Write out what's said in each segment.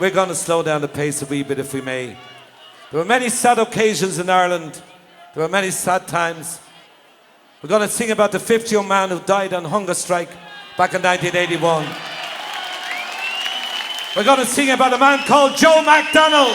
We're going to slow down the pace a wee bit if we may. There were many sad occasions in Ireland. There were many sad times. We're going to sing about the 50-year-old man who died on hunger strike back in 1981. We're going to sing about a man called Joe McDonnell.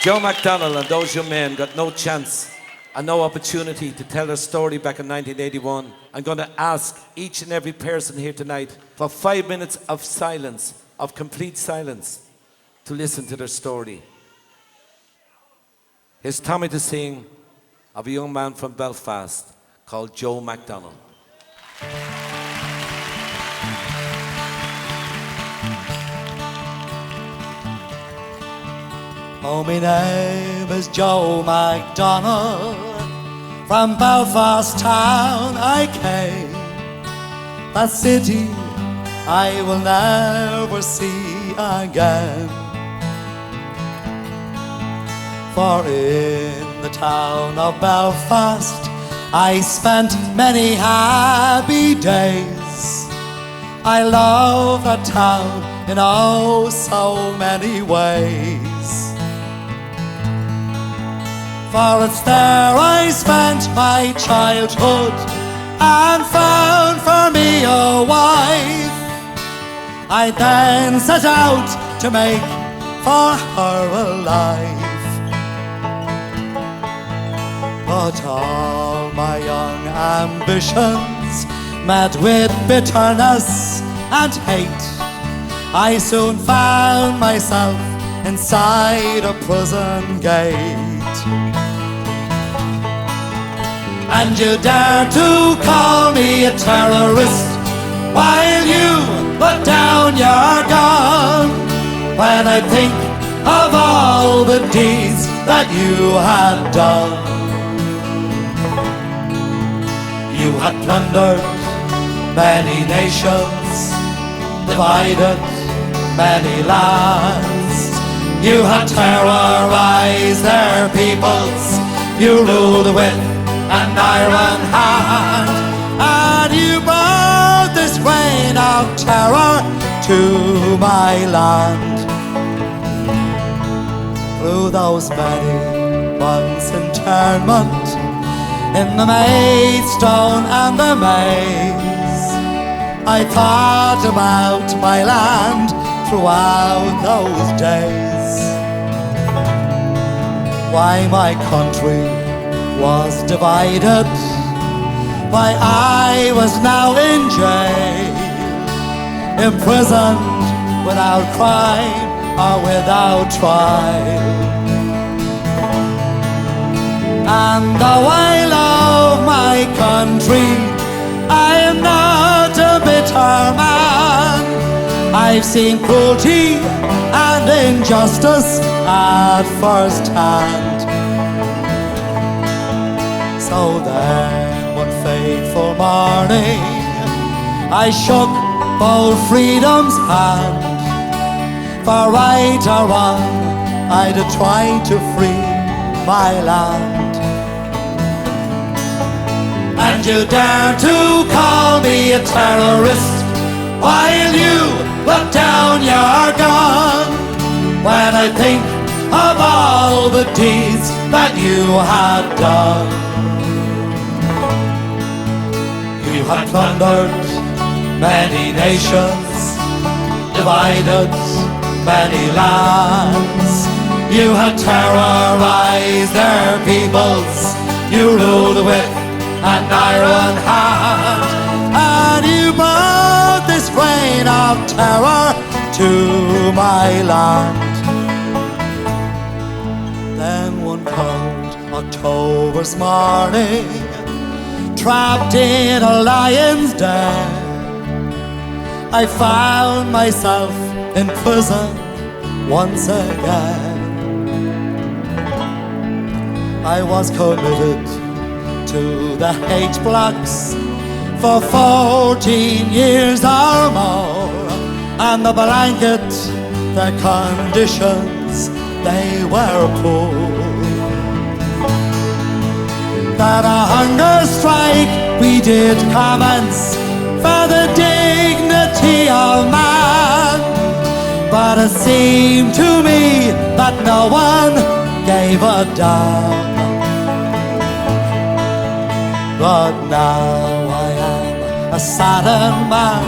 Joe McDonnell and those young men got no chance and no opportunity to tell their story back in 1981. I'm going to ask each and every person here tonight for 5 minutes of silence, of complete silence, to listen to their story. Here's Tommy to sing of a young man from Belfast called Joe McDonnell. Oh, my name is Joe McDonnell. From Belfast town I came. That city I will never see again. For in the town of Belfast I spent many happy days. I love that town in oh so many ways. For it's there I spent my childhood and found for me a wife. I then set out to make for her a life. But all my young ambitions met with bitterness and hate. I soon found myself inside a prison gate. And you dare to call me a terrorist while you put down your gun. When I think of all the deeds that you had done. You had plundered many nations, divided many lands. You had terrorized their peoples. You ruled with an iron hand, and you brought this reign of terror to my land. Through those many months' internment in the Maidstone and the maze, I thought about my land throughout those days. Why my country was divided, why I was now in jail, imprisoned without crime or without trial. And though I love my country, I am not a bitter man. I've seen cruelty and injustice at first hand. So then one fateful morning I shook bold freedom's hand. For right or wrong I'd try to free my land. And you dare to call me a terrorist while you put down your gun. When I think of all the deeds that you had done. You had plundered many nations, divided many lands. You had terrorized their peoples. You ruled with an iron hand, and you brought this reign of terror to my land. Then one cold October's morning, trapped in a lion's den, I found myself in prison once again. I was committed to the hate blocks for 14 years or more, and the blanket, their conditions, they were poor. That a hunger strike we did commence for the day But it seemed to me that no one gave a damn. But now I am a saddened man.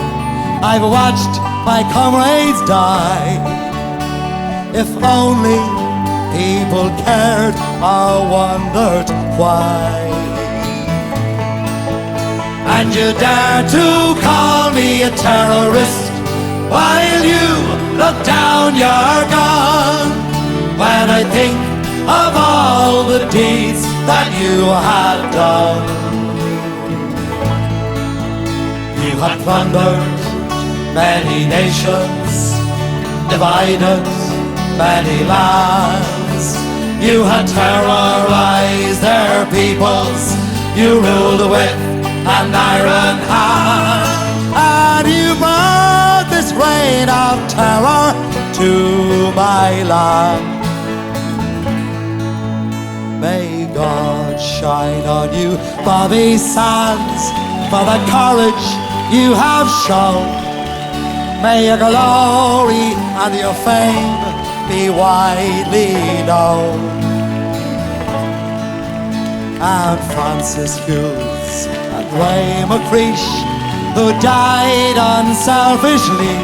I've watched my comrades die. If only people cared or wondered why. And you dare to call me a terrorist while you look down your gun. When I think of all the deeds that you had done. You had plundered many nations, divided many lands. You had terrorized their peoples. You ruled with an iron hand. And you brought this reign of terror to my land. May God shine on you, Bobby Sands, for the courage you have shown. May your glory and your fame be widely known. And Francis Hughes and Ray McCreesh, who died unselfishly,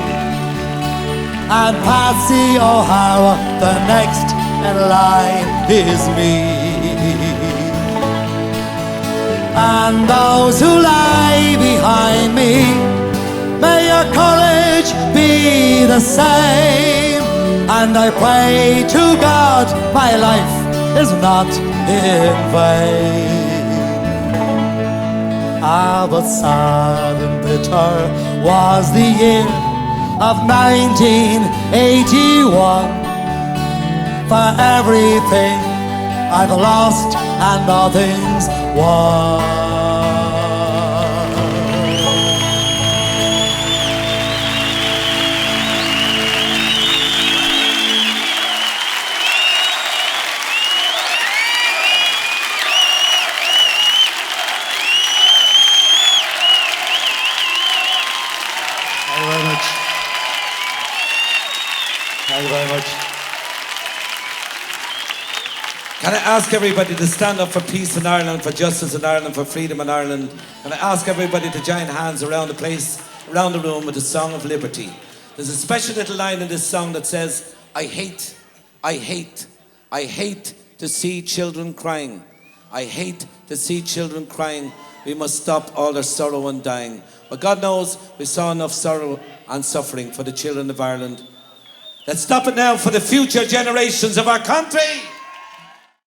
and Patsy O'Hara, the next in line is me. And those who lie behind me, may your courage be the same. And I pray to God my life is not in vain. Ah, but sad and bitter was the year of 1981. For everything I've lost and nothing's won. Thank you very much. Thank you very much. Can I ask everybody to stand up for peace in Ireland, for justice in Ireland, for freedom in Ireland? Can I ask everybody to join hands around the place, around the room with the Song of Liberty? There's a special little line in this song that says, I hate to see children crying. I hate to see children crying. We must stop all their sorrow and dying. But God knows we saw enough sorrow and suffering for the children of Ireland. Let's stop it now for the future generations of our country.